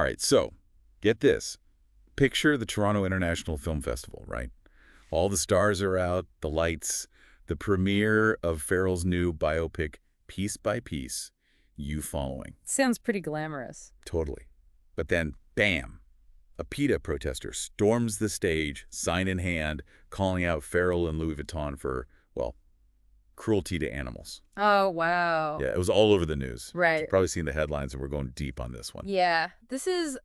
All right, so get this. Picture the Toronto International Film Festival, right? All the stars are out, the lights, the premiere of Pharrell's new biopic, Piece by Piece, You Following. Sounds pretty glamorous. Totally. But then, bam, a PETA protester storms the stage, sign in hand, calling out Pharrell and Louis Vuitton for, well, cruelty to animals. Oh, wow. Yeah, it was all over the news. Right. You've probably seen the headlines, and we're going deep on this one. Yeah,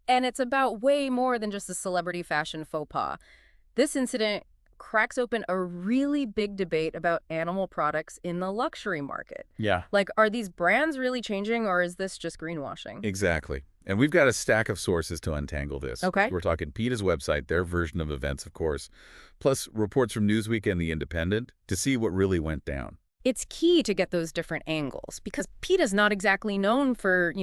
and it's about way more than just a celebrity fashion faux pas. This incident cracks open a really big debate about animal products in the luxury market. Yeah. Like, are these brands really changing, or is this just greenwashing? Exactly. And we've got a stack of sources to untangle this. Okay. We're talking PETA's website, their version of events, of course, plus reports from Newsweek and The Independent to see what really went down. It's key to get those different angles because PETA's not exactly known for,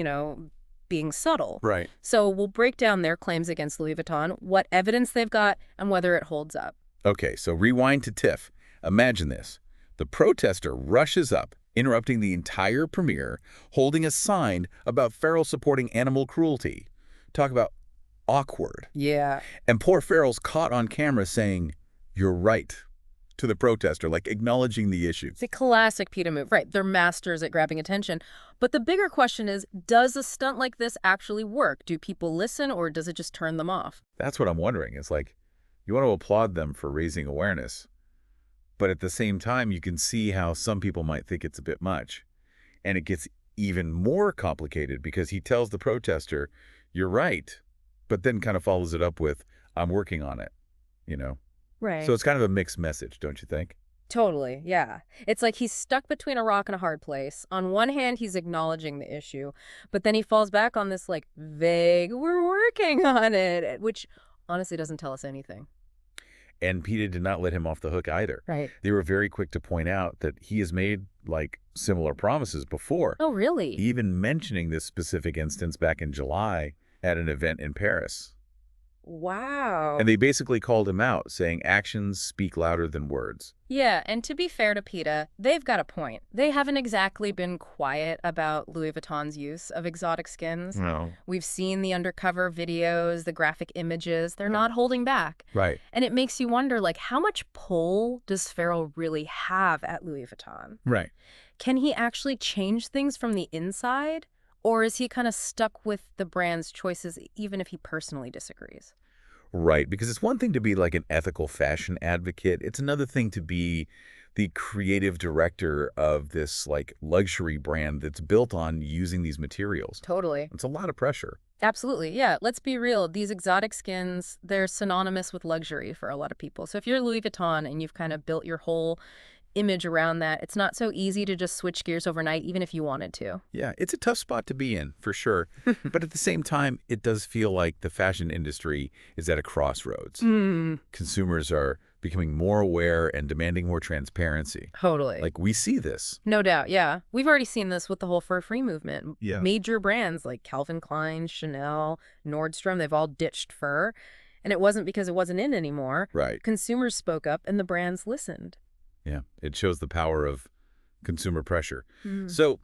being subtle. Right. So we'll break down their claims against Louis Vuitton, what evidence they've got, and whether it holds up. Okay, so rewind to TIFF. Imagine this. The protester rushes up, interrupting the entire premiere, holding a sign about Pharrell supporting animal cruelty. Talk about awkward. Yeah. And poor Pharrell's caught on camera saying, "You're right," to the protester, like acknowledging the issue. It's a classic PETA move. Right, they're masters at grabbing attention. But the bigger question is, does a stunt like this actually work? Do people listen, or does it just turn them off? That's what I'm wondering. It's like, you want to applaud them for raising awareness, but at the same time, you can see how some people might think it's a bit much. And it gets even more complicated because he tells the protester, "You're right," but then kind of follows it up with, "I'm working on it," Right. So it's kind of a mixed message, don't you think? Totally, yeah. It's like he's stuck between a rock and a hard place. On one hand, he's acknowledging the issue, but then he falls back on this, vague, "we're working on it," which honestly doesn't tell us anything. And PETA did not let him off the hook either. Right. They were very quick to point out that he has made, similar promises before. Oh, really? Even mentioning this specific instance back in July at an event in Paris. Wow. And they basically called him out, saying actions speak louder than words. Yeah, and to be fair to PETA, they've got a point. They haven't exactly been quiet about Louis Vuitton's use of exotic skins. No. We've seen the undercover videos, the graphic images. They're not holding back. Right. And it makes you wonder, how much pull does Pharrell really have at Louis Vuitton? Right. Can he actually change things from the inside? Or is he kind of stuck with the brand's choices even if he personally disagrees? Right, because it's one thing to be an ethical fashion advocate. It's another thing to be the creative director of this luxury brand that's built on using these materials. Totally. It's a lot of pressure. Absolutely. Yeah. Let's be real. These exotic skins, they're synonymous with luxury for a lot of people. So if you're Louis Vuitton and you've kind of built your whole image around that, it's not so easy to just switch gears overnight, even if you wanted to. Yeah, it's a tough spot to be in, for sure. But at the same time, it does feel like the fashion industry is at a crossroads. Consumers are becoming more aware and demanding more transparency. Totally. We see this. No doubt, yeah. We've already seen this with the whole fur-free movement. Yeah. Major brands like Calvin Klein, Chanel, Nordstrom, they've all ditched fur. And it wasn't because it wasn't in anymore. Right. Consumers spoke up and the brands listened. Yeah, it shows the power of consumer pressure. So,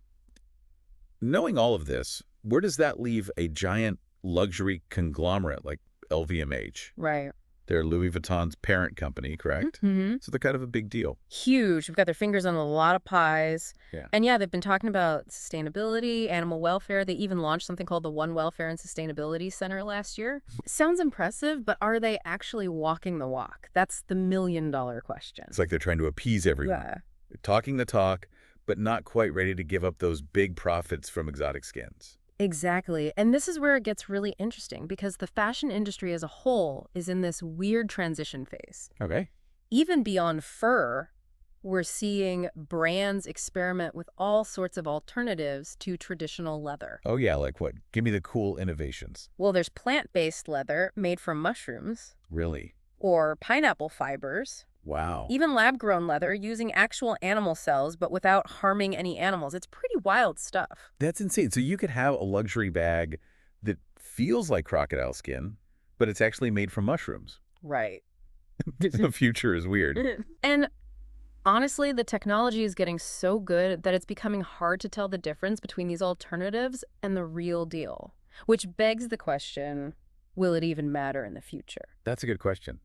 knowing all of this, where does that leave a giant luxury conglomerate like LVMH? Right. They're Louis Vuitton's parent company, correct? So they're kind of a big deal. Huge. We've got their fingers on a lot of pies. Yeah. And yeah, they've been talking about sustainability, animal welfare. They even launched something called the One Welfare and Sustainability Center last year. Sounds impressive, but are they actually walking the walk? That's the million-dollar question. It's like they're trying to appease everyone. Yeah. They're talking the talk, but not quite ready to give up those big profits from exotic skins. Exactly. And this is where it gets really interesting because the fashion industry as a whole is in this weird transition phase. Okay. Even beyond fur, we're seeing brands experiment with all sorts of alternatives to traditional leather. Oh, yeah, like what? Give me the cool innovations. Well, there's plant-based leather made from mushrooms. Really? Or pineapple fibers. Wow. Even lab-grown leather using actual animal cells but without harming any animals. It's pretty wild stuff. That's insane. So you could have a luxury bag that feels like crocodile skin, but it's actually made from mushrooms. Right. The future is weird. And honestly, the technology is getting so good that it's becoming hard to tell the difference between these alternatives and the real deal. Which begs the question, will it even matter in the future? That's a good question.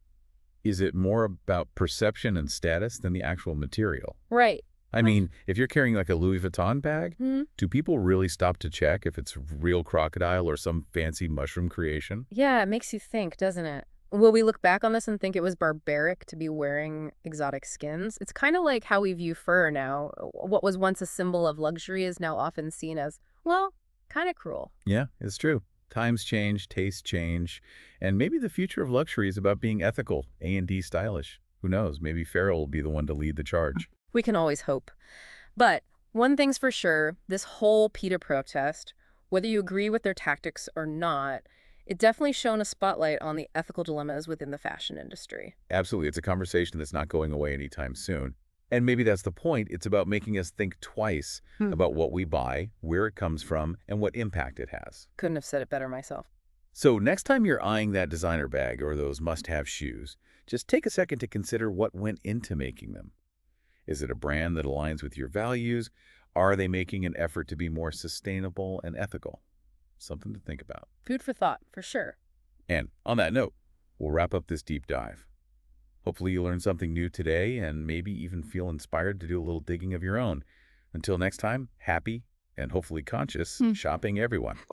Is it more about perception and status than the actual material? Right. I mean, if you're carrying like a Louis Vuitton bag, Hmm. do people really stop to check if it's real crocodile or some fancy mushroom creation? Yeah, it makes you think, doesn't it? Will we look back on this and think it was barbaric to be wearing exotic skins? It's kind of like how we view fur now. What was once a symbol of luxury is now often seen as, well, kind of cruel. Yeah, it's true. Times change, tastes change, and maybe the future of luxury is about being ethical, A&D stylish. Who knows? Maybe Pharrell will be the one to lead the charge. We can always hope. But one thing's for sure, this whole PETA protest, whether you agree with their tactics or not, it definitely shone a spotlight on the ethical dilemmas within the fashion industry. Absolutely. It's a conversation that's not going away anytime soon. And maybe that's the point. It's about making us think twice Hmm. about what we buy, where it comes from, and what impact it has. Couldn't have said it better myself. So next time you're eyeing that designer bag or those must-have shoes, just take a second to consider what went into making them. Is it a brand that aligns with your values? Are they making an effort to be more sustainable and ethical? Something to think about. Food for thought, for sure. And on that note, we'll wrap up this deep dive. Hopefully you learned something new today and maybe even feel inspired to do a little digging of your own. Until next time, happy and hopefully conscious shopping, everyone.